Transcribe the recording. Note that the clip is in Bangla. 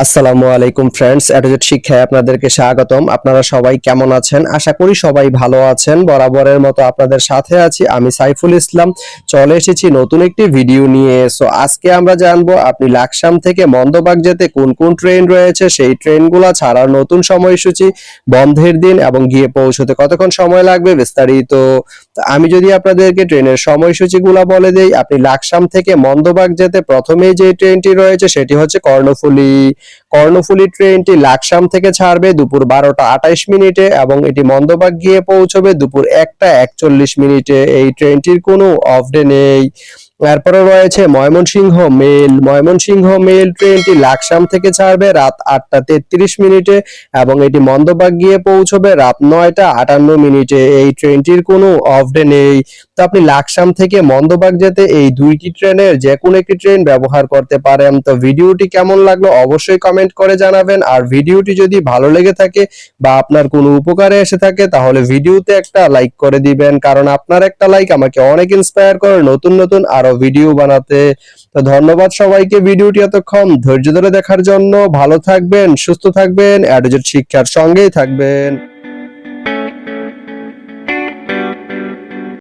আসসালামু আলাইকুম ফ্রেন্ডস, এডুকেট শিক্ষায় আপনাদেরকে স্বাগতম। আপনারা সবাই কেমন আছেন? আশা করি সবাই ভালো আছেন। বরাবরের মতো আপনাদের সাথে আছি আমি সাইফুল ইসলাম। চলে এসেছি নতুন একটি ভিডিও নিয়ে। সো আজকে আমরা জানবো আপনি লাকসাম থেকে মন্দবাগ যেতে কোন কোন ট্রেন রয়েছে, সেই ট্রেনগুলা ছাড়ার নতুন সময়সূচি, বন্ধের দিন এবং গিয়ে পৌঁছতে কতক্ষণ সময় লাগবে বিস্তারিত। আমি যদি আপনাদেরকে ট্রেনের সময়সূচিগুলা বলে দেই, আপনি লাকসাম থেকে মন্দবাগ যেতে প্রথমেই যে ট্রেনটি রয়েছে সেটি হচ্ছে কর্ণফুলী ট্রেনটি লাকসাম থেকে ছাড়বে দুপুর 12টা 28 মিনিটে এবং এটি মন্দবাগ গিয়ে পৌঁছবে দুপুর 1টা 41 মিনিটে। এই ট্রেনটির কোনো অফ ডে নেই। এরপরে রয়েছে ময়মনসিংহ মেল ট্রেনটি লাকসাম থেকে ছাড়বে রাত 8টা 33 মিনিটে এবং এটি মন্দবাগ গিয়ে পৌঁছবে রাত 9টা 58 মিনিটে। এই ট্রেনটির কোনো অফ ডে নেই। তো আপনি লাকসাম থেকে মন্দবাগ যেতে এই দুইটি ট্রেনের যে কোনো একটি ট্রেন ব্যবহার করতে পারেন। তো ভিডিওটি কেমন লাগলো অবশ্যই কমেন্ট করে জানাবেন। আর ভিডিওটি যদি ভালো লেগে থাকে বা আপনার কোনো উপকারে এসে থাকে তাহলে ভিডিওতে একটা লাইক করে দিবেন, কারণ আপনার একটা লাইক আমাকে অনেক ইন্সপায়ার করে নতুন নতুন আরো ভিডিও বানাতে। তো ধন্যবাদ সবাইকে ভিডিওটি এতক্ষণ ধৈর্য ধরে দেখার জন্য। ভালো থাকবেন, সুস্থ থাকবেন, এডুকেট শিক্ষার সঙ্গেই থাকবেন।